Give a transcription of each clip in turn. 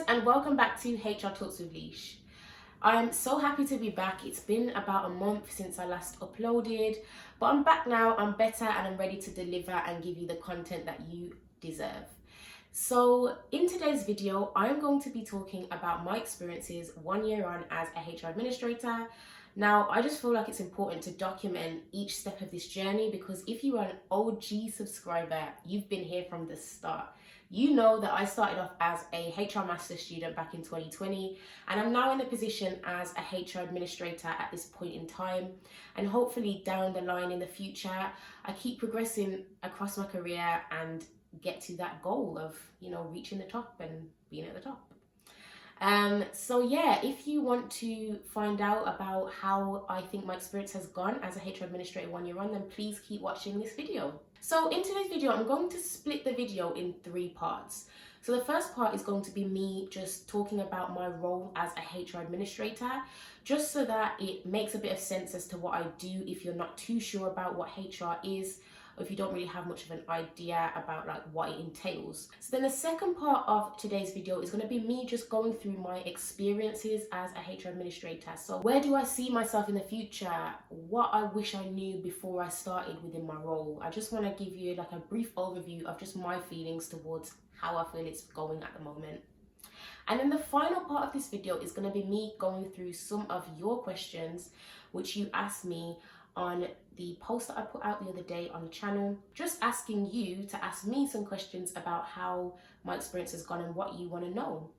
guys, and welcome back to HR Talks with Lish. I'm so happy to be back. It's been about a month since I last uploaded, but I'm back now, I'm better, and I'm ready to deliver and give you the content that you deserve. So in today's video, I'm going to be talking about my experiences 1 year on as a HR administrator. Now, I just feel like it's important to document each step of this journey because if you are an OG subscriber, you've been here from the start. You know that I started off as a HR Master's student back in 2020, and I'm now in the position as a HR administrator at this point in time. And hopefully down the line in the future, I keep progressing across my career and get to that goal of, reaching the top and being at the top. So yeah, if you want to find out about how I think my experience has gone as a HR administrator 1 year on, then please keep watching this video. So in today's video, I'm going to split the video in 3 parts. So the first part is going to be me just talking about my role as a HR administrator, just so that it makes a bit of sense as to what I do if you're not too sure about what HR is, or if you don't really have much of an idea about what it entails. So then the second part of today's video is going to be me just going through my experiences as a HR administrator. So where do I see myself in the future? What I wish I knew before I started within my role. I just want to give you a brief overview of just my feelings towards how I feel it's going at the moment. And then the final part of this video is going to be me going through some of your questions which you asked me on the post that I put out the other day on the channel, just asking you to ask me some questions about how my experience has gone and what you want to know.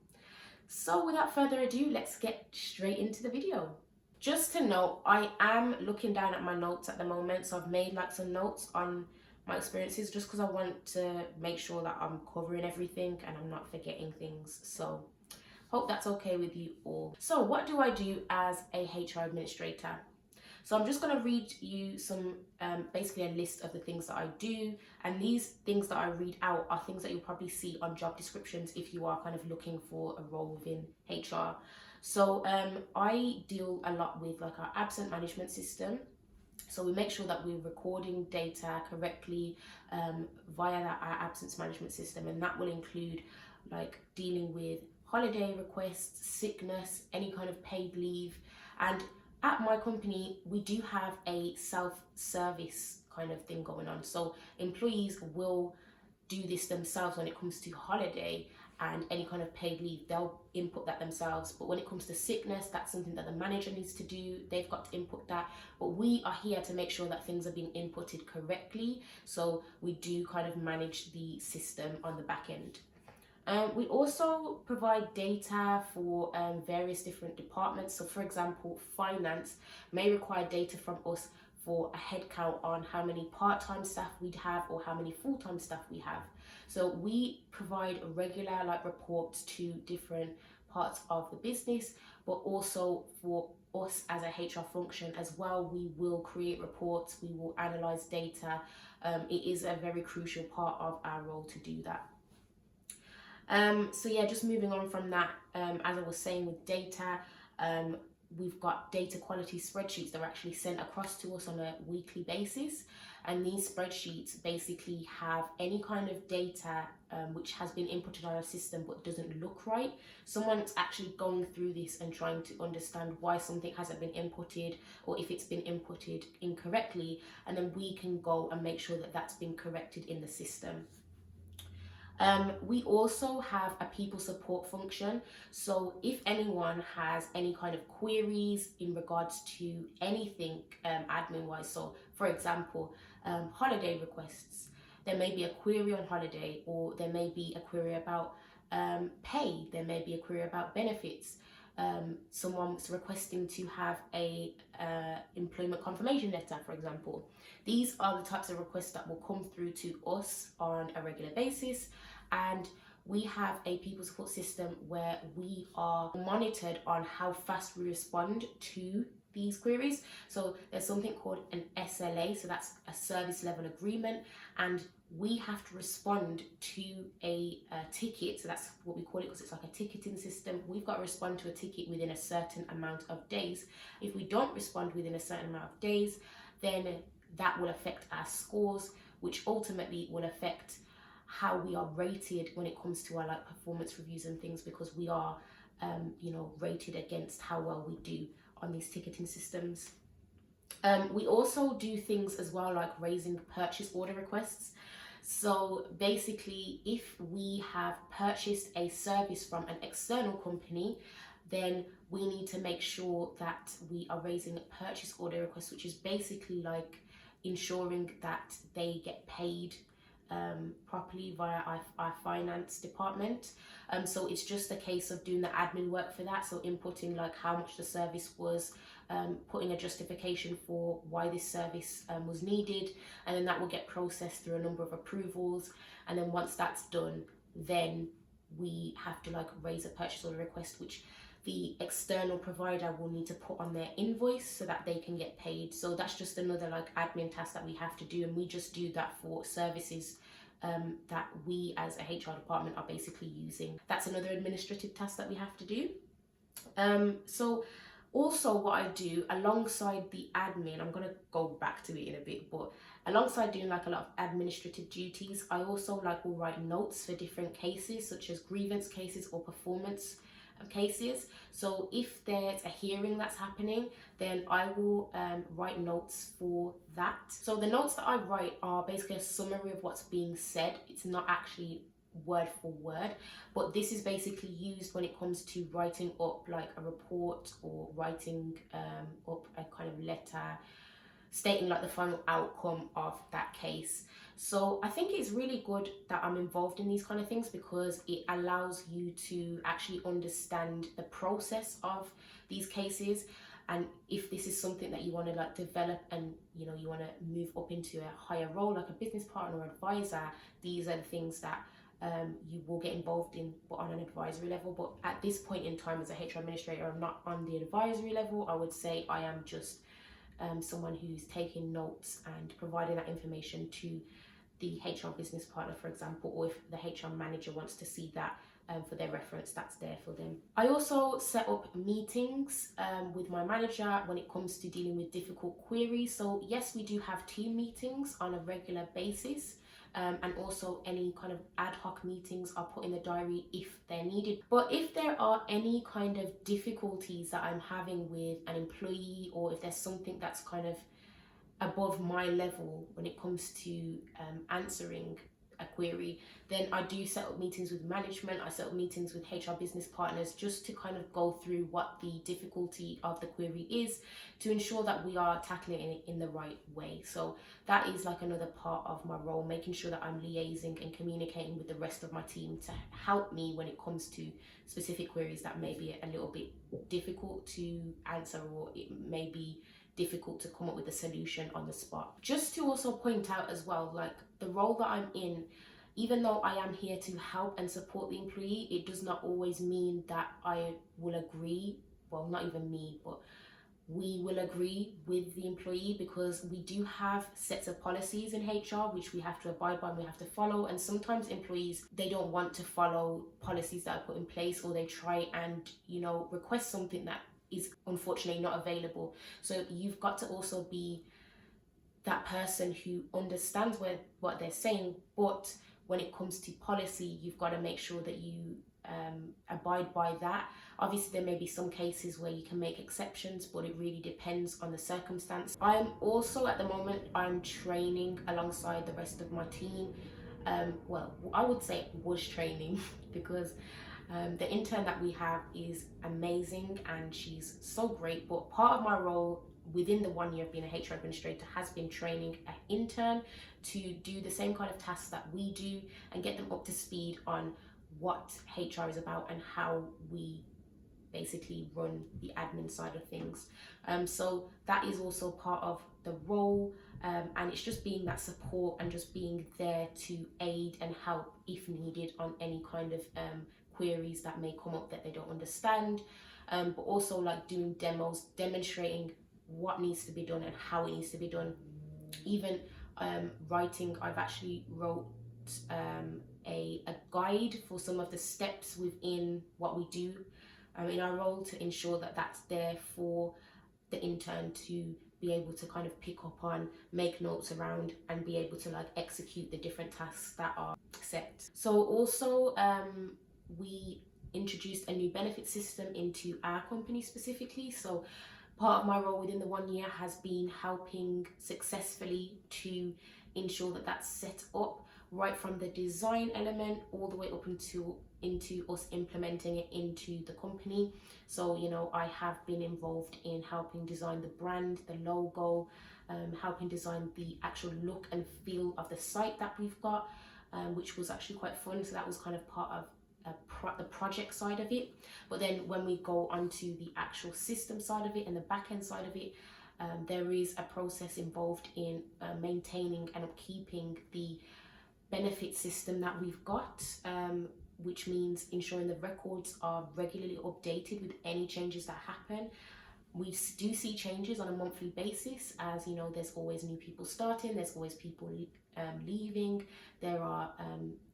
So without further ado, let's get straight into the video. Just to note, I am looking down at my notes at the moment, so I've made some notes on my experiences just because I want to make sure that I'm covering everything and I'm not forgetting things. So hope that's okay with you all. So what do I do as a HR administrator? So I'm just going to read you some, basically a list of the things that I do. And these things that I read out are things that you'll probably see on job descriptions if you are kind of looking for a role within HR. So I deal a lot with our absent management system. So we make sure that we're recording data correctly via our absence management system. And that will include dealing with holiday requests, sickness, any kind of paid leave. And at my company, we do have a self-service kind of thing going on. So employees will do this themselves when it comes to holiday and any kind of paid leave. They'll input that themselves. But when it comes to sickness, that's something that the manager needs to do. They've got to input that. But we are here to make sure that things are being inputted correctly. So we do kind of manage the system on the back end. We also provide data for various different departments. So for example, finance may require data from us for a head count on how many part-time staff we'd have or how many full-time staff we have. So we provide regular reports to different parts of the business, but also for us as a HR function as well, we will create reports, we will analyze data. It is a very crucial part of our role to do that. So yeah, just moving on from that, as I was saying with data, we've got data quality spreadsheets that are actually sent across to us on a weekly basis. And these spreadsheets basically have any kind of data which has been inputted on a system but doesn't look right. Someone's actually going through this and trying to understand why something hasn't been inputted or if it's been inputted incorrectly. And then we can go and make sure that that's been corrected in the system. We also have a people support function. So if anyone has any kind of queries in regards to anything admin wise, so for example, holiday requests, there may be a query on holiday, or there may be a query about pay, there may be a query about benefits. Someone's requesting to have a employment confirmation letter, for example. These are the types of requests that will come through to us on a regular basis, and we have a people support system where we are monitored on how fast we respond to these queries. So there's something called an SLA, so that's a service level agreement, and we have to respond to a ticket. So that's what we call it, because it's like a ticketing system. We've got to respond to a ticket within a certain amount of days. If we don't respond within a certain amount of days, then that will affect our scores, which ultimately will affect how we are rated when it comes to our like performance reviews and things, because we are rated against how well we do on these ticketing systems. We also do things as well like raising purchase order requests. So basically, if we have purchased a service from an external company, then we need to make sure that we are raising purchase order requests, which is basically like ensuring that they get paid properly via our finance department. So it's just a case of doing the admin work for that. So inputting like how much the service was, putting a justification for why this service was needed, and then that will get processed through a number of approvals. And then once that's done, then we have to like raise a purchase order request, which the external provider will need to put on their invoice so that they can get paid. So that's just another like admin task that we have to do, and we just do that for services that we as a HR department are basically using. That's another administrative task that we have to do. So also what I do alongside the admin, I'm going to go back to it in a bit, but alongside doing like a lot of administrative duties, I also like will write notes for different cases, such as grievance cases or performance cases. So if there's a hearing that's happening, then I will write notes for that. So the notes that I write are basically a summary of what's being said. It's not actually word for word, but this is basically used when it comes to writing up like a report, or writing up a kind of letter stating like the final outcome of that case. So I think it's really good that I'm involved in these kind of things, because it allows you to actually understand the process of these cases. And if this is something that you want to like develop, and you want to move up into a higher role like a business partner or advisor, these are the things that you will get involved in, but on an advisory level. But at this point in time, as a HR administrator, I'm not on the advisory level. I would say I am just someone who's taking notes and providing that information to the HR business partner, for example, or if the HR manager wants to see that for their reference, that's there for them. I also set up meetings with my manager when it comes to dealing with difficult queries. So yes, we do have team meetings on a regular basis. And also any kind of ad hoc meetings are put in the diary if they're needed. But if there are any kind of difficulties that I'm having with an employee, or if there's something that's kind of above my level when it comes to answering a query, then I do set up meetings with management. I set up meetings with HR business partners just to kind of go through what the difficulty of the query is, to ensure that we are tackling it in the right way. So that is like another part of my role, making sure that I'm liaising and communicating with the rest of my team to help me when it comes to specific queries that may be a little bit difficult to answer, or it may be difficult to come up with a solution on the spot. Just to also point out as well, like the role that I'm in, even though I am here to help and support the employee, it does not always mean that I will agree, well, not even me, but we will agree with the employee, because we do have sets of policies in HR which we have to abide by and we have to follow. And sometimes employees, they don't want to follow policies that are put in place, or they try and request something that is unfortunately not available. So you've got to also be that person who understands what they're saying, but when it comes to policy, you've got to make sure that you abide by that. Obviously, there may be some cases where you can make exceptions, but it really depends on the circumstance. I'm also, at the moment, I'm training alongside the rest of my team. Well, I would say was training because the intern that we have is amazing and she's so great, but part of my role within the 1 year of being a HR administrator has been training an intern to do the same kind of tasks that we do and get them up to speed on what HR is about and how we basically run the admin side of things. So that is also part of the role, and it's just being that support and just being there to aid and help if needed on any kind of queries that may come up that they don't understand, but also like doing demos, demonstrating what needs to be done and how it needs to be done. Even writing, I've actually wrote a guide for some of the steps within what we do in our role, to ensure that that's there for the intern to be able to kind of pick up on, make notes around, and be able to like execute the different tasks that are set. So also we introduced a new benefit system into our company specifically. So part of my role within the 1 year has been helping successfully to ensure that that's set up right from the design element all the way up into us implementing it into the company. So I have been involved in helping design the brand, the logo, helping design the actual look and feel of the site that we've got, which was actually quite fun. So that was kind of part of the project side of it. But then when we go onto the actual system side of it and the back end side of it, there is a process involved in maintaining and upkeeping the benefit system that we've got, which means ensuring the records are regularly updated with any changes that happen. We do see changes on a monthly basis, as there's always new people starting, there's always people leaving, there are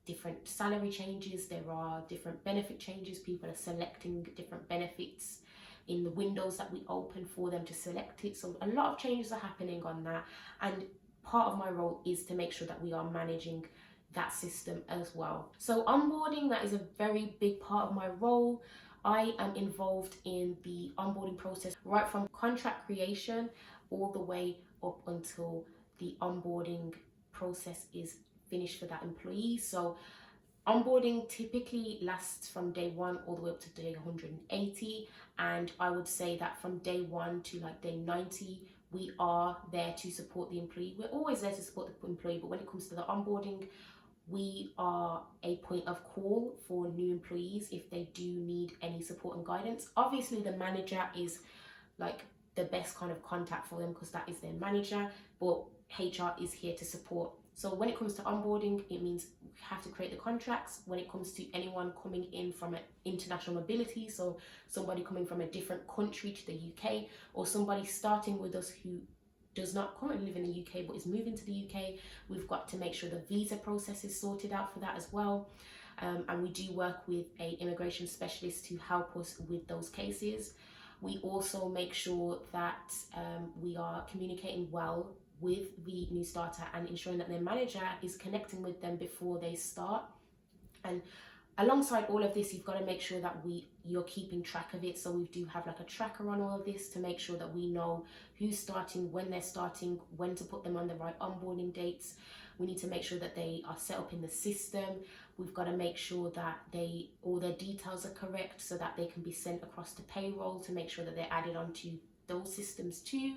different salary changes, there are different benefit changes, people are selecting different benefits in the windows that we open for them to select it. So a lot of changes are happening on that, and part of my role is to make sure that we are managing that system as well. So onboarding, that is a very big part of my role. I am involved in the onboarding process right from contract creation all the way up until the onboarding process is finished for that employee. So onboarding typically lasts from day 1 all the way up to day 180, and I would say that from day 1 to like day 90 we are there to support the employee. We're always there to support the employee, but when it comes to the onboarding, we are a point of call for new employees if they do need any support and guidance. Obviously the manager is like the best kind of contact for them because that is their manager, but HR is here to support. So when it comes to onboarding, it means we have to create the contracts. When it comes to anyone coming in from an international mobility, so somebody coming from a different country to the UK, or somebody starting with us who does not currently live in the UK but is moving to the UK, we've got to make sure the visa process is sorted out for that as well. And we do work with an immigration specialist to help us with those cases. We also make sure that we are communicating well with the new starter and ensuring that their manager is connecting with them before they start. And alongside all of this, you've got to make sure that you're keeping track of it. So we do have like a tracker on all of this to make sure that we know who's starting, when they're starting, when to put them on the right onboarding dates. We need to make sure that they are set up in the system. We've got to make sure that all their details are correct so that they can be sent across to payroll to make sure that they're added onto those systems too.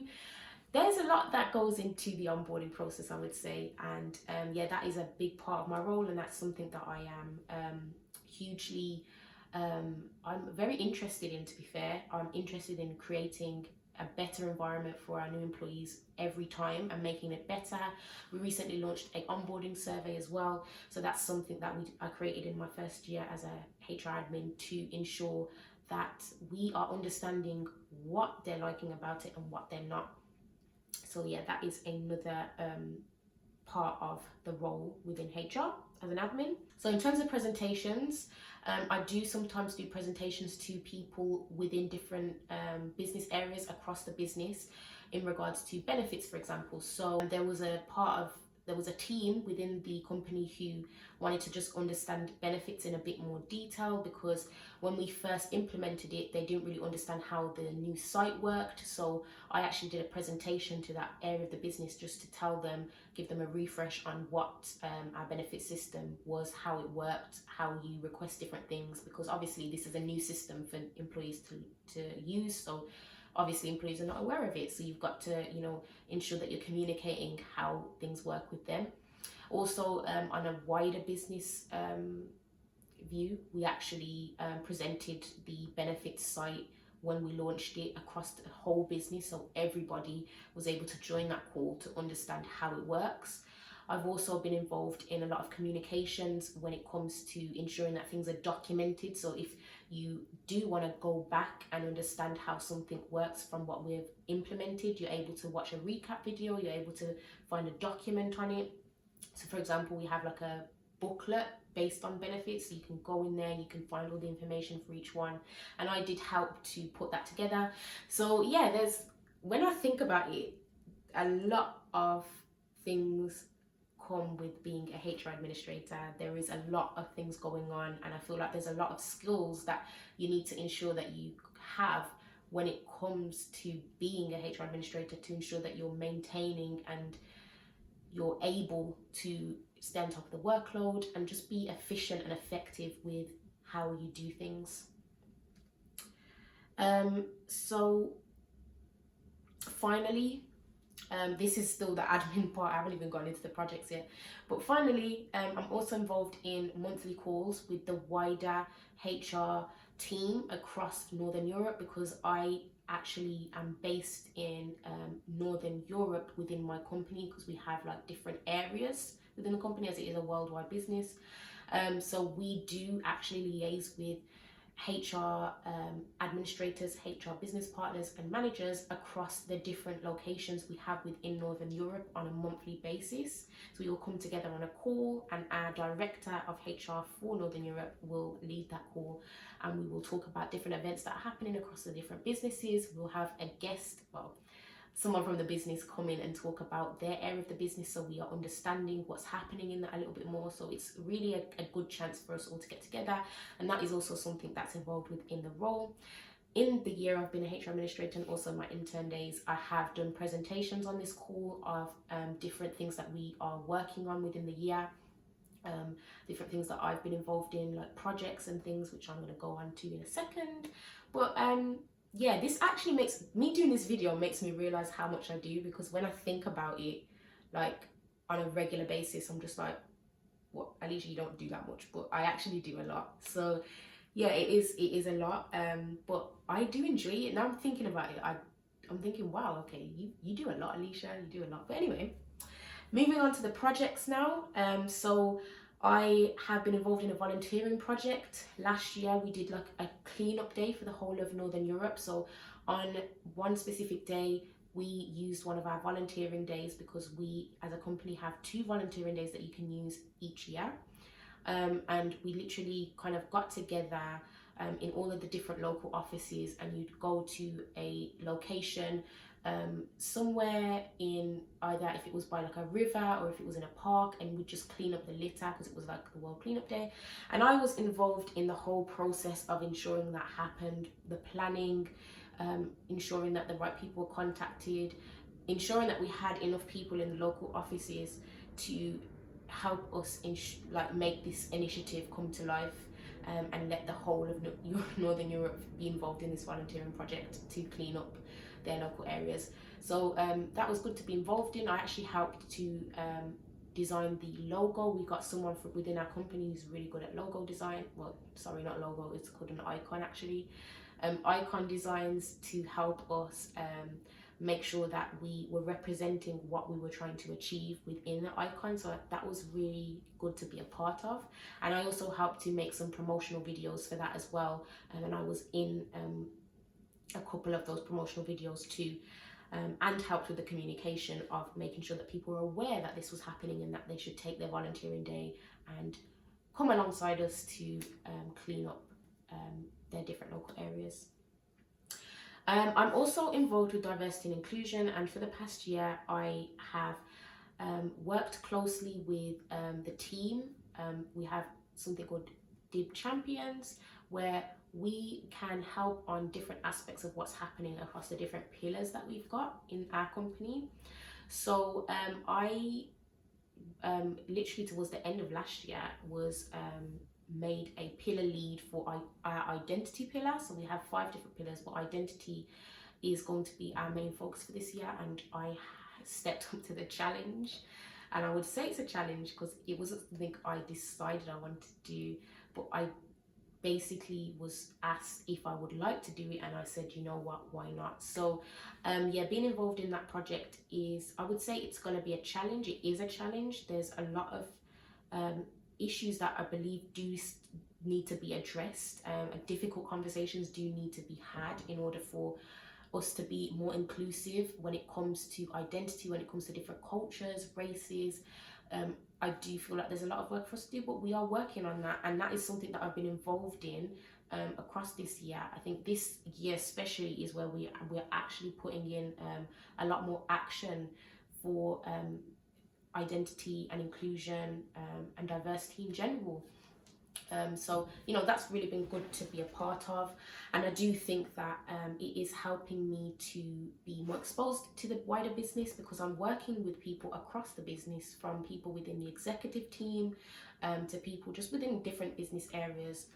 There's a lot that goes into the onboarding process, I would say, and yeah, that is a big part of my role, and that's something that I am hugely I'm very interested in. To be fair, I'm interested in creating a better environment for our new employees every time and making it better. We recently launched an onboarding survey as well, so that's something that I created in my first year as a HR admin to ensure that we are understanding what they're liking about it and what they're not. So yeah, that is another part of the role within HR as an admin. So in terms of presentations, I do sometimes do presentations to people within different business areas across the business in regards to benefits, for example. So there was a team within the company who wanted to just understand benefits in a bit more detail, because when we first implemented it, they didn't really understand how the new site worked. So I actually did a presentation to that area of the business just to tell them, give them a refresh on what our benefit system was, how it worked, how you request different things, because obviously this is a new system for employees to use. So obviously employees are not aware of it, so you've got to ensure that you're communicating how things work with them. Also, on a wider business view, we actually presented the benefits site when we launched it across the whole business, so everybody was able to join that call to understand how it works. I've also been involved in a lot of communications when it comes to ensuring that things are documented. So if you do want to go back and understand how something works from what we've implemented, you're able to watch a recap video, you're able to find a document on it. So for example, we have like a booklet based on benefits, so you can go in there, you can find all the information for each one, and I did help to put that together. So yeah, when I think about it, a lot of things come with being a HR administrator. There is a lot of things going on, and I feel like there's a lot of skills that you need to ensure that you have when it comes to being a HR administrator, to ensure that you're maintaining and you're able to stay on top of the workload and just be efficient and effective with how you do things. So finally, this is still the admin part. I haven't even gone into the projects yet. But finally, I'm also involved in monthly calls with the wider HR team across Northern Europe, because I actually am based in Northern Europe within my company, because we have like different areas within the company as it is a worldwide business. So we do actually liaise with HR administrators, HR business partners and managers across the different locations we have within Northern Europe on a monthly basis. So we all come together on a call, and our director of HR for Northern Europe will lead that call, and we will talk about different events that are happening across the different businesses. We'll have a guest, well, someone from the business come in and talk about their area of the business, so we are understanding what's happening in that a little bit more. So it's really a good chance for us all to get together, and that is also something that's involved within the role. In the year I've been a HR administrator and also my intern days, I have done presentations on this call of different things that we are working on within the year, different things that I've been involved in, like projects and things, which I'm going to go on to in a second. But yeah, this actually makes me doing this video makes me realize how much I do, because when I think about it, like on a regular basis, I'm just like, what? Alicia, you don't do that much, but I actually do a lot. So yeah, it is a lot. But I do enjoy it. Now I'm thinking about it, I'm thinking, wow, okay, you do a lot, Alicia. You do a lot. But anyway, moving on to the projects now. So I have been involved in a volunteering project. Last year we did like a cleanup day for the whole of Northern Europe. So on one specific day, we used one of our volunteering days, because we as a company have 2 volunteering days that you can use each year. And we literally kind of got together in all of the different local offices, and you'd go to a location somewhere in either, if it was by like a river or if it was in a park, and we'd just clean up the litter, because it was like the World Cleanup Day. And I was involved in the whole process of ensuring that happened, the planning, ensuring that the right people were contacted, ensuring that we had enough people in the local offices to help us make this initiative come to life, and let the whole of Northern Europe be involved in this volunteering project to clean up their local areas. So that was good to be involved in. I actually helped to design the logo. We got someone within our company who's really good at logo design. Well, sorry, not logo, it's called an icon actually. Icon designs, to help us make sure that we were representing what we were trying to achieve within the icon. So that was really good to be a part of. And I also helped to make some promotional videos for that as well. And I was in a couple of those promotional videos too, and helped with the communication of making sure that people were aware that this was happening and that they should take their volunteering day and come alongside us to clean up their different local areas. I'm also involved with diversity and inclusion, and for the past year I have worked closely with the team. We have something called DIB Champions, where we can help on different aspects of what's happening across the different pillars that we've got in our company. So I literally towards the end of last year was made a pillar lead for our identity pillar. So we have 5 different pillars, but identity is going to be our main focus for this year, and I stepped up to the challenge. And I would say it's a challenge because it wasn't something I decided I wanted to do, but I basically was asked if I would like to do it, and I said, you know what, why not? So yeah, being involved in that project is, I would say it's going to be a challenge. It is a challenge. There's a lot of issues that I believe do need to be addressed. Difficult conversations do need to be had in order for us to be more inclusive when it comes to identity, when it comes to different cultures, races. I do feel like there's a lot of work for us to do, but we are working on that, and that is something that I've been involved in across this year. I think this year especially is where we're actually putting in a lot more action for identity and inclusion, and diversity in general. So, you know, that's really been good to be a part of. And I do think that it is helping me to be more exposed to the wider business, because I'm working with people across the business, from people within the executive team to people just within different business areas,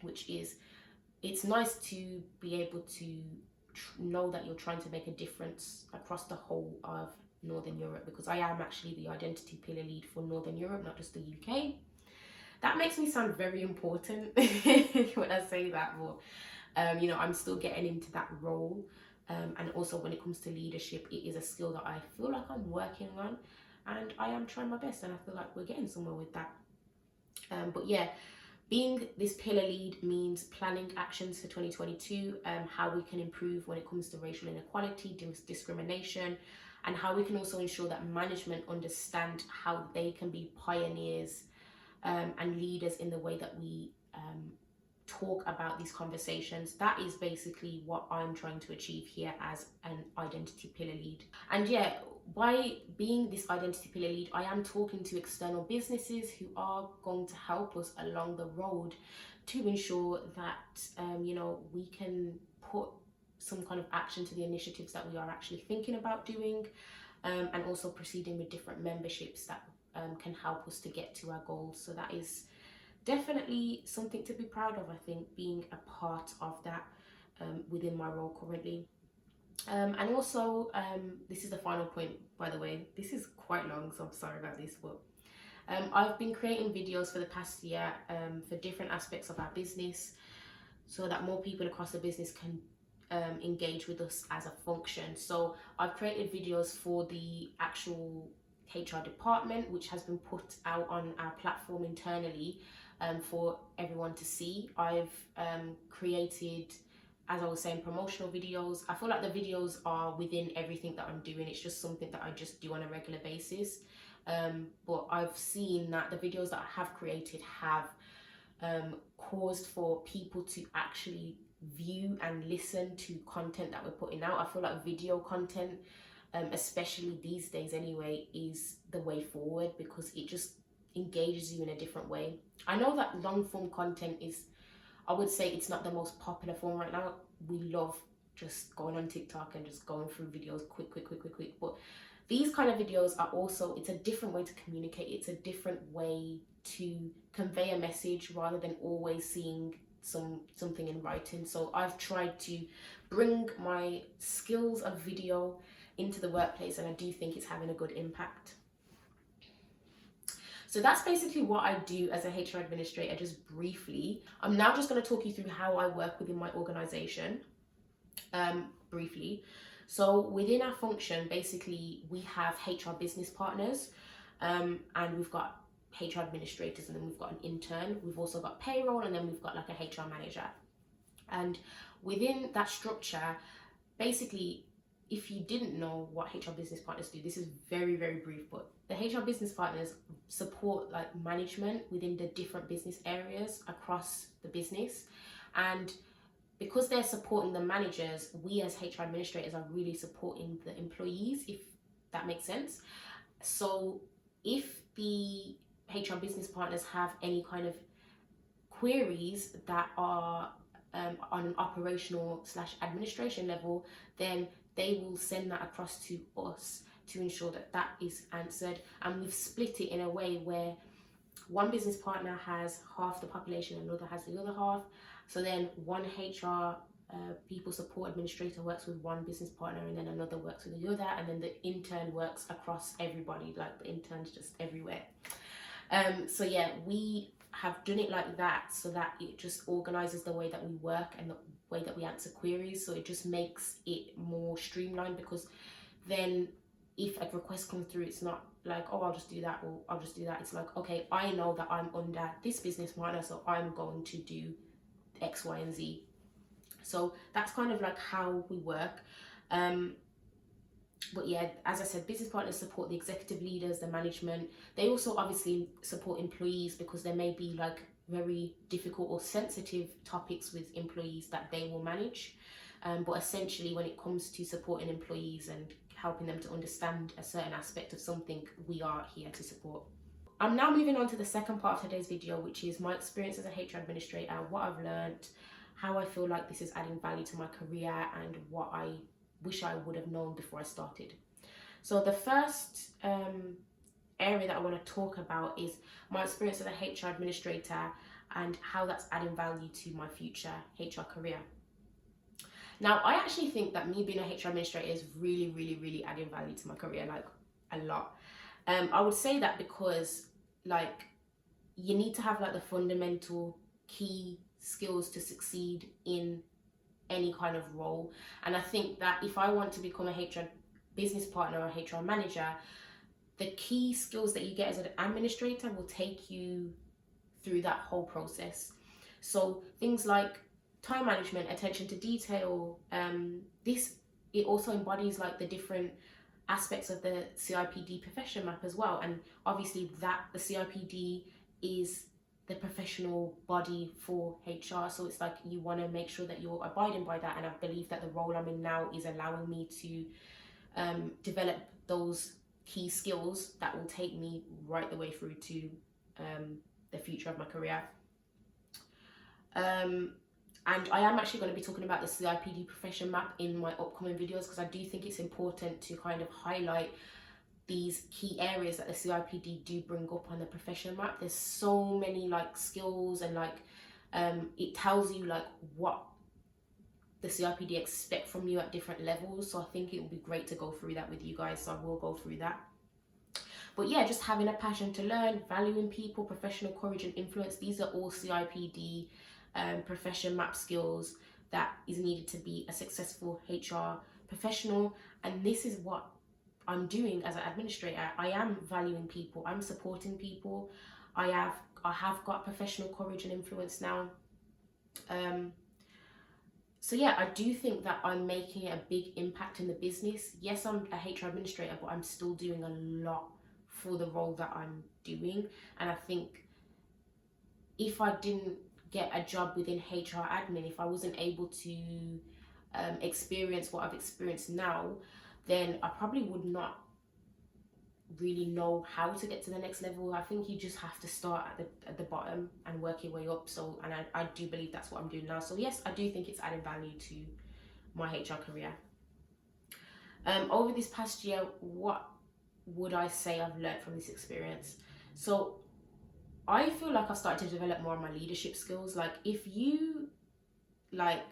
which is, it's nice to be able to know that you're trying to make a difference across the whole of Northern Europe, because I am actually the identity pillar lead for Northern Europe, not just the UK. That makes me sound very important when I say that, but you know, I'm still getting into that role. And also when it comes to leadership, it is a skill that I feel like I'm working on, and I am trying my best, and I feel like we're getting somewhere with that. But yeah, being this pillar lead means planning actions for 2022, how we can improve when it comes to racial inequality, discrimination, and how we can also ensure that management understand how they can be pioneers and leaders in the way that we talk about these conversations. That is basically what I'm trying to achieve here as an identity pillar lead. And yeah, by being this identity pillar lead, I am talking to external businesses who are going to help us along the road to ensure that you know, we can put some kind of action to the initiatives that we are actually thinking about doing, and also proceeding with different memberships that can help us to get to our goals. So that is definitely something to be proud of, I think, being a part of that within my role currently. And also, this is the final point, by the way. This is quite long, so I'm sorry about this, but I've been creating videos for the past year for different aspects of our business, so that more people across the business can engage with us as a function. So I've created videos for the actual HR department, which has been put out on our platform internally for everyone to see. I've created, as I was saying, promotional videos. I feel like the videos are within everything that I'm doing. It's just something that I just do on a regular basis. But I've seen that the videos that I have created have caused for people to actually view and listen to content that we're putting out. I feel like video content, especially these days anyway, is the way forward, because it just engages you in a different way. I know that long form content is, I would say, it's not the most popular form right now. We love just going on TikTok and just going through videos quick. But these kind of videos are also, it's a different way to communicate. It's a different way to convey a message rather than always seeing something in writing. So I've tried to bring my skills of video into the workplace, and I do think it's having a good impact. So that's basically what I do as a HR administrator, just briefly. I'm now just going to talk you through how I work within my organization, briefly. So within our function, basically, we have HR business partners, and we've got HR administrators, and then we've got an intern. We've also got payroll, and then we've got like a HR manager. And within that structure, basically, if you didn't know what HR business partners do, this is very, very brief, but the HR business partners support like management within the different business areas across the business. And because they're supporting the managers, we as HR administrators are really supporting the employees, if that makes sense. So if the HR business partners have any kind of queries that are on an operational / administration level, then they will send that across to us to ensure that that is answered. And we've split it in a way where one business partner has half the population and another has the other half. So then one HR people support administrator works with one business partner, and then another works with the other, and then the intern works across everybody, like the intern's just everywhere. So yeah, we have done it like that so that it just organizes the way that we work and the way that we answer queries. So it just makes it more streamlined, because then if a request comes through, it's not like, oh, I'll just do that, or I'll just do that. It's like, okay, I know that I'm under this business partner, so I'm going to do X, Y, and Z. So that's kind of like how we work. But yeah, as I said, business partners support the executive leaders, the management. They also obviously support employees, because there may be like very difficult or sensitive topics with employees that they will manage. But essentially, when it comes to supporting employees and helping them to understand a certain aspect of something, we are here to support. I'm now moving on to the second part of today's video, which is my experience as a HR administrator, what I've learned, how I feel like this is adding value to my career, and what I wish I would have known before I started. So the first area that I want to talk about is my experience as a HR administrator and how that's adding value to my future HR career. Now, I actually think that me being a HR administrator is really adding value to my career, like a lot. I would say that because like you need to have like the fundamental key skills to succeed in any kind of role. And I think that if I want to become a HR business partner or HR manager, the key skills that you get as an administrator will take you through that whole process. So things like time management, attention to detail, it also embodies like the different aspects of the CIPD profession map as well. And obviously the CIPD is the professional body for HR, so it's like you want to make sure that you're abiding by that. And I believe that the role I'm in now is allowing me to develop those key skills that will take me right the way through to the future of my career. And I am actually going to be talking about the CIPD profession map in my upcoming videos, because I do think it's important to kind of highlight these key areas that the CIPD do bring up on the profession map. There's so many like skills, and like it tells you like what the CIPD expect from you at different levels. So I think it will be great to go through that with you guys, so I will go through that. But yeah, just having a passion to learn, valuing people, professional courage and influence, these are all CIPD profession map skills that is needed to be a successful HR professional. And this is what I'm doing as an administrator. I am valuing people, I'm supporting people, I have got professional courage and influence now. So yeah, I do think that I'm making a big impact in the business. Yes, I'm a HR administrator, but I'm still doing a lot for the role that I'm doing. And I think if I didn't get a job within HR admin, if I wasn't able to experience what I've experienced now, then I probably would not really know how to get to the next level. I think you just have to start at the bottom and work your way up. So, and I do believe that's what I'm doing now. So yes, I do think it's adding value to my HR career. Over this past year, what would I say I've learned from this experience? So I feel like I've started to develop more of my leadership skills. Like if you like,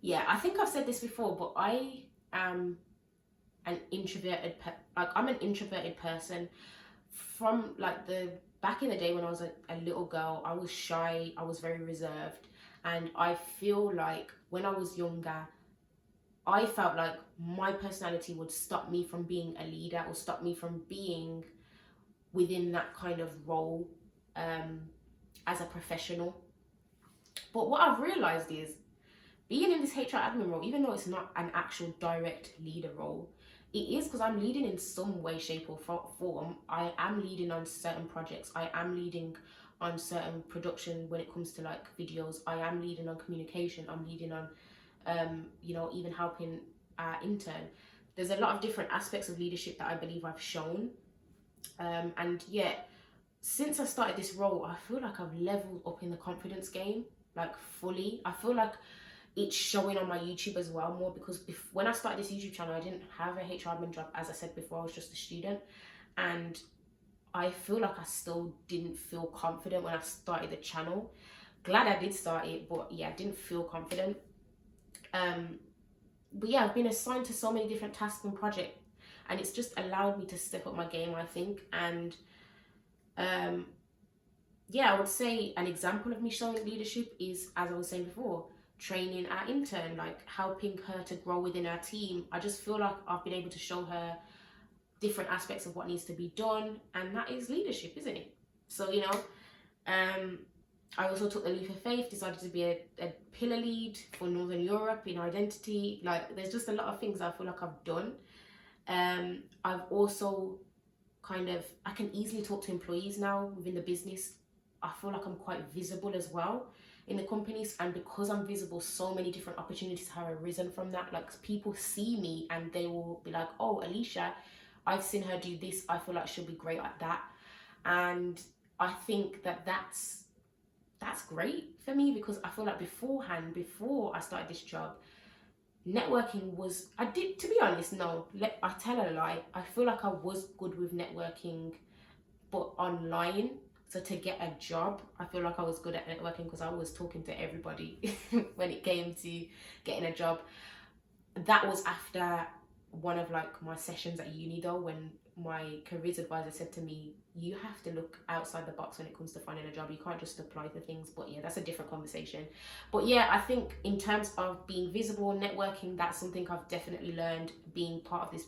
yeah, I think I've said this before, but I am an introverted, I'm an introverted person. From like the back in the day when I was a little girl, I was shy, I was very reserved. And I feel like when I was younger, I felt like my personality would stop me from being a leader, or stop me from being within that kind of role as a professional. But what I've realized is being in this HR admin role, even though it's not an actual direct leader role, it is, because I'm leading in some way, shape or form. I am leading on certain projects. I am leading on certain production when it comes to like videos. I am leading on communication. I'm leading on, even helping our intern. There's a lot of different aspects of leadership that I believe I've shown. And yeah, since I started this role, I feel like I've leveled up in the confidence game, like fully. I feel like it's showing on my YouTube as well more, because when I started this YouTube channel, I didn't have a HR admin job. As I said before, I was just a student, and I feel like I still didn't feel confident when I started the channel. Glad I did start it, but yeah, I didn't feel confident. But yeah, I've been assigned to so many different tasks and projects, and it's just allowed me to step up my game, I think. And yeah, I would say an example of me showing leadership is, as I was saying before, training our intern, like helping her to grow within our team. I just feel like I've been able to show her different aspects of what needs to be done, and that is leadership, isn't it? So, I also took the leap of faith, decided to be a pillar lead for Northern Europe in identity. Like, there's just a lot of things I feel like I've done. I've also I can easily talk to employees now within the business. I feel like I'm quite visible as well. in the companies, and because I'm visible, so many different opportunities have arisen from that. Like, people see me and they will be like, oh, Alicia, I've seen her do this, I feel like she'll be great at that. And I think that that's great for me, because I feel like beforehand, before I started this job, networking was, I did, to be honest, no, I tell a lie, I feel like I was good with networking, but online. So to get a job, I feel like I was good at networking because I was talking to everybody when it came to getting a job. That was after one of like my sessions at uni though, when my careers advisor said to me, you have to look outside the box when it comes to finding a job. You can't just apply for things. But yeah, that's a different conversation. But yeah, I think in terms of being visible, networking, that's something I've definitely learned being part of this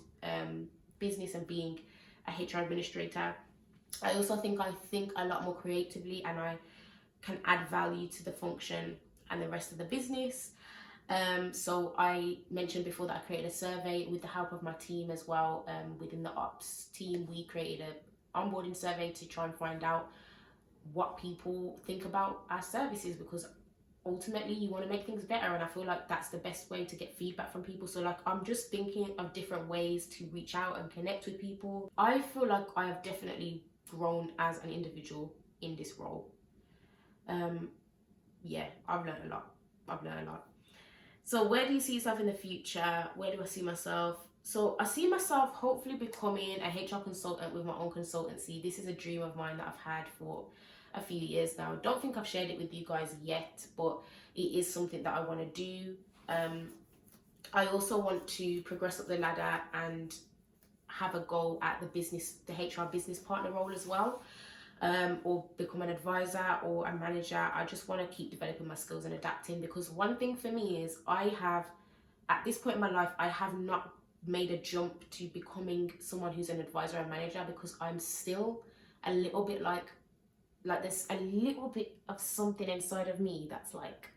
business and being a HR administrator. I also think I think a lot more creatively, and I can add value to the function and the rest of the business. So I mentioned before that I created a survey with the help of my team as well. Within the ops team, we created an onboarding survey to try and find out what people think about our services, because ultimately you want to make things better, and I feel like that's the best way to get feedback from people. So like, I'm just thinking of different ways to reach out and connect with people. I feel like I have definitely grown as an individual in this role. Yeah, I've learned a lot. So where do you see yourself in the future? Where do I see myself? So I see myself hopefully becoming a HR consultant with my own consultancy. This is a dream of mine that I've had for a few years now. Don't think I've shared it with you guys yet, but it is something that I want to do. I also want to progress up the ladder and have a go at the HR business partner role as well, or become an advisor or a manager. I just want to keep developing my skills and adapting, because one thing for me is at this point in my life, I have not made a jump to becoming someone who's an advisor and manager, because I'm still a little bit like there's a little bit of something inside of me that's like,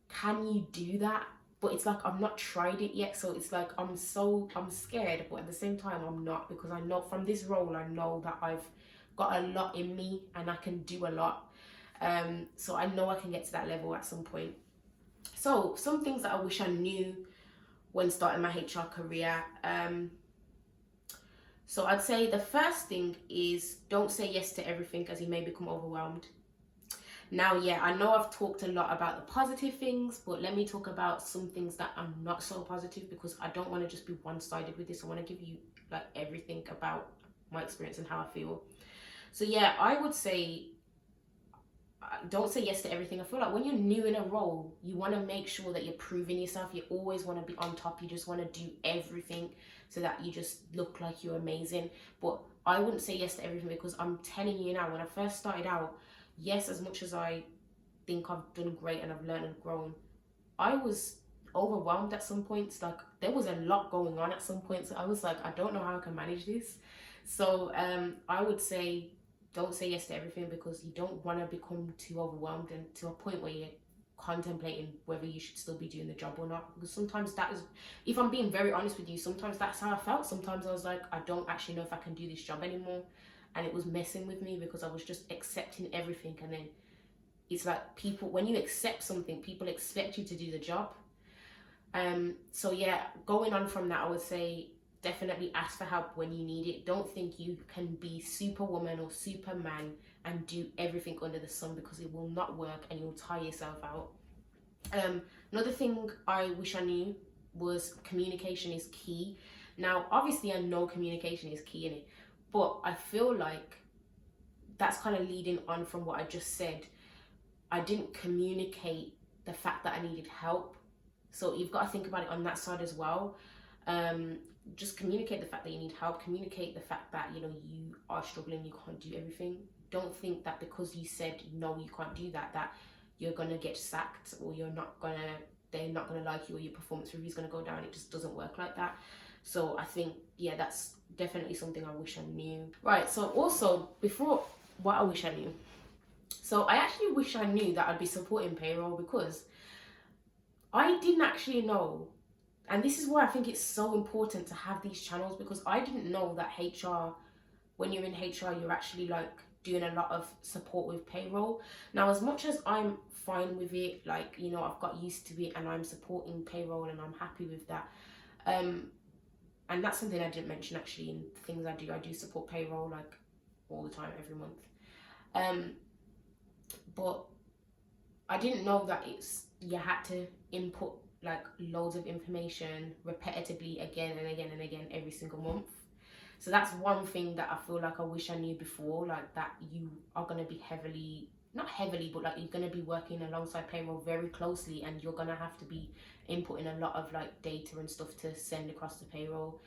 can you do that? But it's like, I've not tried it yet. So it's like, I'm scared, but at the same time I'm not, because I know from this role, I know that I've got a lot in me and I can do a lot. So I know I can get to that level at some point. So some things that I wish I knew when starting my HR career. So I'd say the first thing is, don't say yes to everything, as you may become overwhelmed. Now, yeah, I know I've talked a lot about the positive things, but let me talk about some things that are not so positive, because I don't want to just be one-sided with this. I want to give you like everything about my experience and how I feel. So yeah, I would say, don't say yes to everything. I feel like when you're new in a role, you want to make sure that you're proving yourself. You always want to be on top. You just want to do everything so that you just look like you're amazing. But I wouldn't say yes to everything, because I'm telling you now, when I first started out, yes, as much as I think I've done great and I've learned and grown, I was overwhelmed at some points. Like, there was a lot going on at some points. So I was like, I don't know how I can manage this. So I would say, don't say yes to everything, because you don't want to become too overwhelmed and to a point where you're contemplating whether you should still be doing the job or not. Because sometimes that is, if I'm being very honest with you, sometimes that's how I felt. Sometimes I was like, I don't actually know if I can do this job anymore. And it was messing with me, because I was just accepting everything. And then it's like, people, when you accept something, people expect you to do the job. So yeah, going on from that, I would say, definitely ask for help when you need it. Don't think you can be superwoman or superman and do everything under the sun, because it will not work and you'll tire yourself out. Another thing I wish I knew was communication is key. Now, obviously, I know communication is key in it, but I feel like that's kind of leading on from what I just said. I didn't communicate the fact that I needed help. So you've got to think about it on that side as well. Just communicate the fact that you need help. Communicate the fact that, you know, you are struggling, you can't do everything. Don't think that because you said no, you can't do that, that you're gonna get sacked, or they're not gonna like you, or your performance review is gonna go down. It just doesn't work like that. So I think, yeah, that's definitely something I wish I knew. Right, so also, before what I wish I knew. So I actually wish I knew that I'd be supporting payroll, because I didn't actually know. And this is why I think it's so important to have these channels, because I didn't know that HR, when you're in HR, you're actually like doing a lot of support with payroll. Now, as much as I'm fine with it, like, you know, I've got used to it and I'm supporting payroll and I'm happy with that. And that's something I didn't mention actually in things I do. I do support payroll like all the time, every month. But I didn't know that you had to input like loads of information repetitively again and again and again every single month. So that's one thing that I feel like I wish I knew before, like that you are going to be not heavily, but like you're going to be working alongside payroll very closely, and you're going to have to be inputting a lot of like data and stuff to send across to payroll.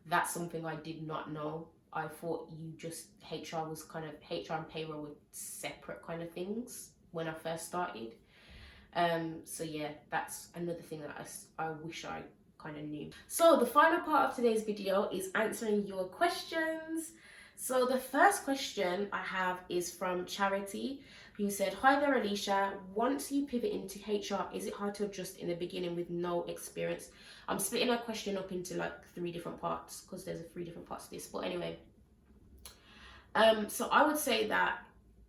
That's something I did not know. I thought HR and payroll were separate kind of things when I first started. So yeah, that's another thing that I wish I kind of knew. So the final part of today's video is answering your questions. So the first question I have is from Charity, who said, "Hi there, Alicia. Once you pivot into HR, is it hard to adjust in the beginning with no experience?" I'm splitting her question up into like 3 different parts because there's 3 different parts to this. But anyway, so I would say that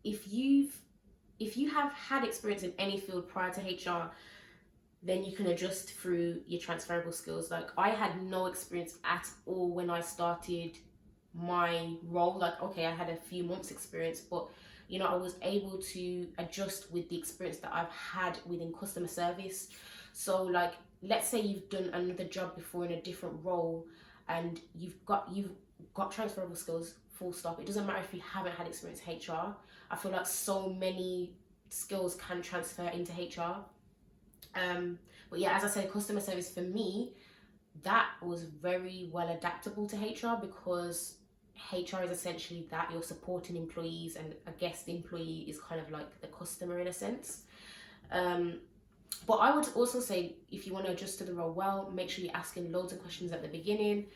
if you have had experience in any field prior to HR, then you can adjust through your transferable skills. Like, I had no experience at all when I started my role. Like, okay, I had a few months experience, but you know, I was able to adjust with the experience that I've had within customer service. So like, let's say you've done another job before in a different role and you've got transferable skills, full stop. It doesn't matter if you haven't had experience in HR. I feel like so many skills can transfer into HR. But yeah, as I said, customer service for me, that was very well adaptable to HR, because HR is essentially that you're supporting employees, and a guest employee is kind of like the customer in a sense. But I would also say, if you want to adjust to the role well, make sure you're asking loads of questions at the beginning,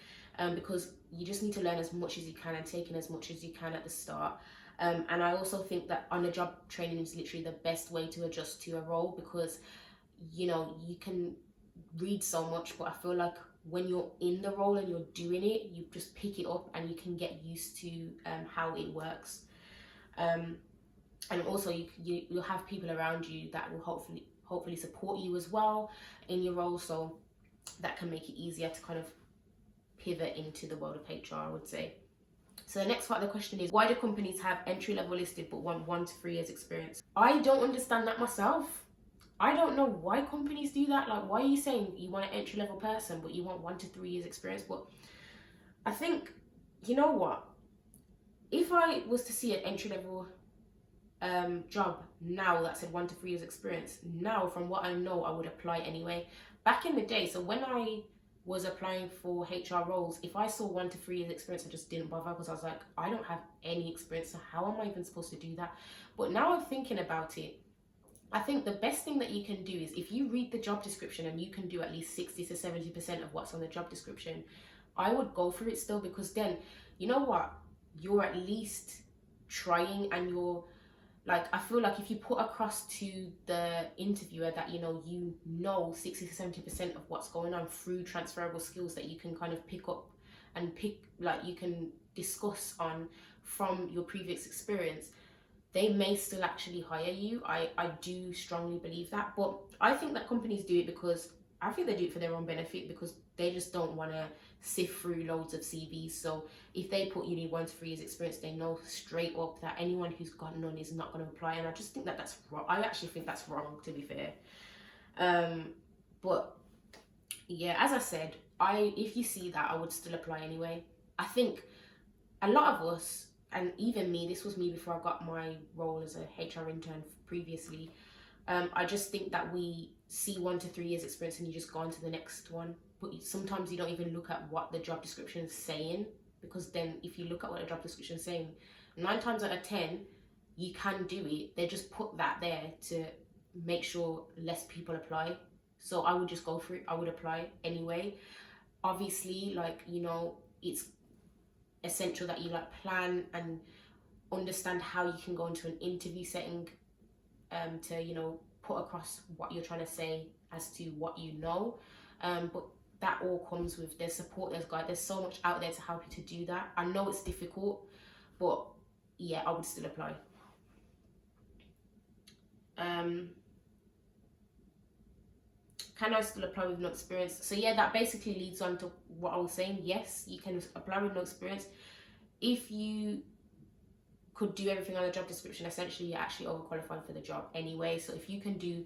because you just need to learn as much as you can and take in as much as you can at the start. And I also think that on-the-job training is literally the best way to adjust to a role, because you know, you can read so much, but I feel like when you're in the role and you're doing it, you just pick it up and you can get used to how it works. And also you'll have people around you that will hopefully support you as well in your role, so that can make it easier to kind of pivot into the world of HR, I would say. So the next part of the question is, why do companies have entry level listed but want 1 to 3 years experience? I don't understand that myself. I don't know why companies do that. Like, why are you saying you want an entry level person but you want 1 to 3 years experience? But I think, you know what, if I was to see an entry level job now that said 1 to 3 years experience, now from what I know, I would apply anyway. Back in the day, so when I was applying for HR roles, if I saw 1 to 3 years experience, I just didn't bother, because I was like, I don't have any experience, so how am I even supposed to do that? But now I'm thinking about it, I think the best thing that you can do is, if you read the job description and you can do at least 60 to 70% of what's on the job description, I would go for it still, because then, you know what, you're at least trying, and you're like, I feel like if you put across to the interviewer that, you know 60 to 70% of what's going on through transferable skills that you can kind of pick up and you can discuss on from your previous experience, they may still actually hire you. I do strongly believe that. But I think that companies do it because I think they do it for their own benefit, because they just don't want to sift through loads of CVs. So if they put you need 1 to 3 years experience, they know straight up that anyone who's got none is not going to apply. And I just think that that's wrong. I actually think that's wrong, to be fair. But yeah, as I said, if you see that, I would still apply anyway. I think a lot of us, and even me, this was me before I got my role as a HR intern previously, I just think that we see 1 to 3 years experience and you just go on to the next one. But sometimes you don't even look at what the job description is saying, because then if you look at what the job description is saying, 9 times out of 10, you can do it. They just put that there to make sure less people apply. So I would just go for it. I would apply anyway. Obviously, it's essential that you plan and understand how you can go into an interview setting to put across what you're trying to say as to what you know, but that all comes with there's support, there's so much out there to help you to do that. I know it's difficult, but yeah, I would still apply. Can I still apply with no experience? So yeah, that basically leads on to what I was saying. Yes, you can apply with no experience. If you could do everything on the job description, essentially you're actually overqualified for the job anyway. So if you can do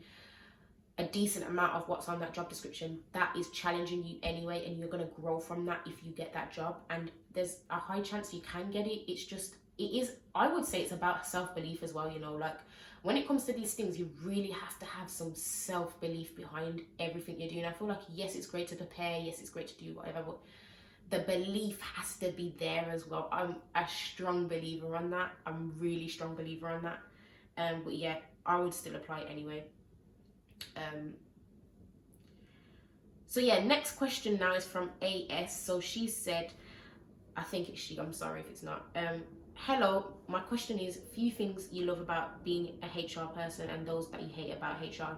a decent amount of what's on that job description, that is challenging you anyway, and you're going to grow from that if you get that job. And there's a high chance you can get it. It's just, it is, I would say it's about self-belief as well, you know, like when it comes to these things, you really have to have some self-belief behind everything you're doing. I feel like, yes, it's great to prepare, yes, it's great to do whatever, but the belief has to be there as well. I'm a strong believer on that. I'm really strong believer on that. But yeah, I would still apply anyway. So yeah, next question now is from AS. So she said, I think it's she, I'm sorry if it's not. Hello, my question is, few things you love about being a HR person and those that you hate about HR.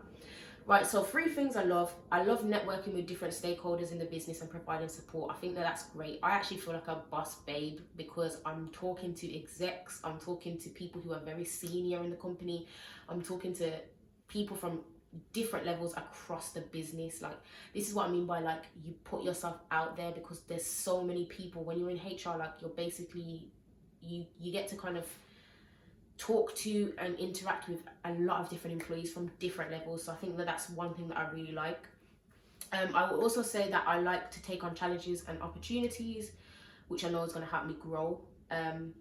Right, so 3 things I love. I love networking with different stakeholders in the business and providing support. I think that's great. I actually feel like a boss babe because I'm talking to execs, I'm talking to people who are very senior in the company, I'm talking to people from different levels across the business. Like, this is what I mean by, like, you put yourself out there, because there's so many people. When you're in HR, like, you're basically, you get to kind of talk to and interact with a lot of different employees from different levels. So I think that's one thing that I really like. I will also say that I like to take on challenges and opportunities, which I know is going to help me grow. And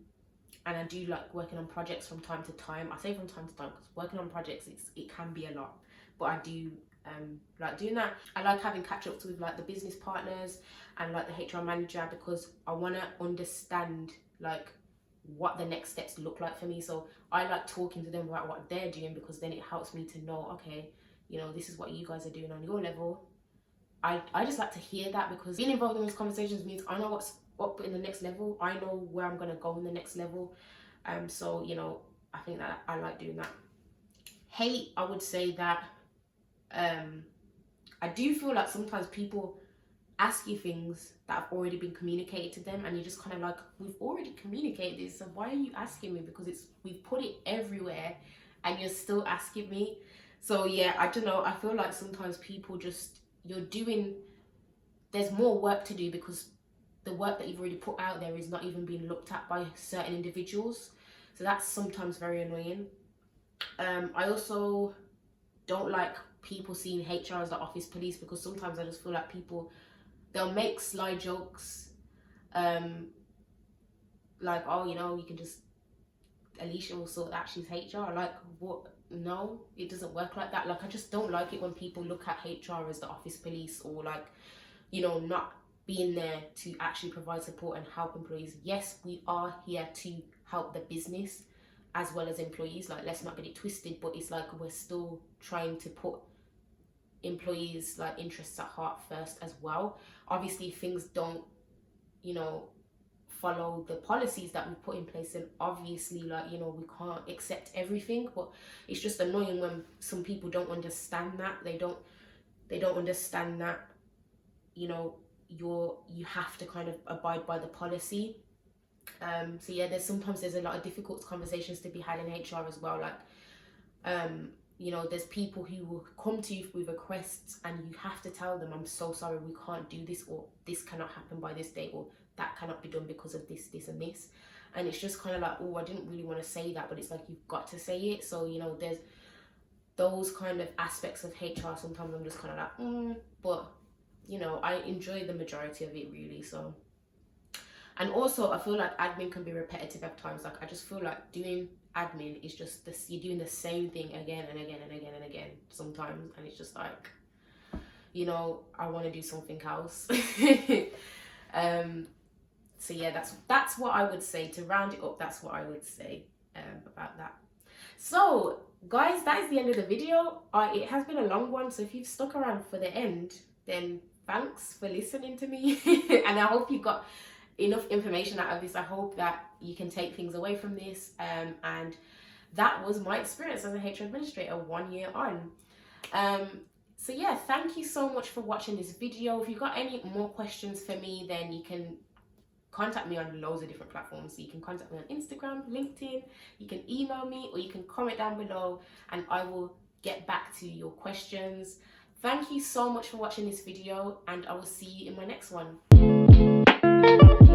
I do like working on projects from time to time. I say from time to time because working on projects, it can be a lot, but I do like doing that. I like having catch-ups with like the business partners and like the HR manager, because I want to understand like what the next steps look like for me. So I like talking to them about what they're doing, because then it helps me to know, okay, you know, this is what you guys are doing on your level. I just like to hear that, because being involved in those conversations means I know what's up in the next level. I know where I'm going to go in the next level. So, you know, I think that I like doing that. Hate, I would say that I do feel like sometimes people ask you things that have already been communicated to them, and you're just kind of like, we've already communicated this, so why are you asking me? Because we've put it everywhere and you're still asking me. So yeah, I don't know, I feel like sometimes people just, there's more work to do, because the work that you've already put out there is not even being looked at by certain individuals. So that's sometimes very annoying. I also don't like people seeing HR as the office police, because sometimes I just feel like they'll make sly jokes, like, oh, you know, you can just, Alicia will sort that, she's HR. Like, what? No, it doesn't work like that. Like, I just don't like it when people look at HR as the office police, or like, you know, not being there to actually provide support and help employees. Yes, we are here to help the business as well as employees. Like, let's not get it twisted, but it's like we're still trying to put employees' like interests at heart first as well. Obviously, if things don't, you know, follow the policies that we put in place, and obviously, like, you know, we can't accept everything. But it's just annoying when some people don't understand that. They don't understand that, you know, you have to kind of abide by the policy. So yeah, there's a lot of difficult conversations to be had in HR as well. Like, you know, there's people who will come to you with requests, and you have to tell them, I'm so sorry, we can't do this, or this cannot happen by this date, or that cannot be done because of this, this and this. And it's just kind of like, oh, I didn't really want to say that, but it's like, you've got to say it. So, you know, there's those kind of aspects of HR. Sometimes I'm just kind of like, but, you know, I enjoy the majority of it, really. So, and also I feel like admin can be repetitive at times. Like, I just feel like doing admin is just this, you're doing the same thing again and again and again and again sometimes, and it's just like, you know, I want to do something else. So yeah, that's what I would say. To round it up, that's what I would say about that. So guys, that is the end of the video. It has been a long one, so if you've stuck around for the end, then thanks for listening to me. And I hope you got enough information out of this. I hope that you can take things away from this. And that was my experience as a HR administrator 1 year on. So yeah, thank you so much for watching this video. If you've got any more questions for me, then you can contact me on loads of different platforms. So you can contact me on Instagram, LinkedIn, you can email me, or you can comment down below and I will get back to your questions. Thank you so much for watching this video, and I will see you in my next one.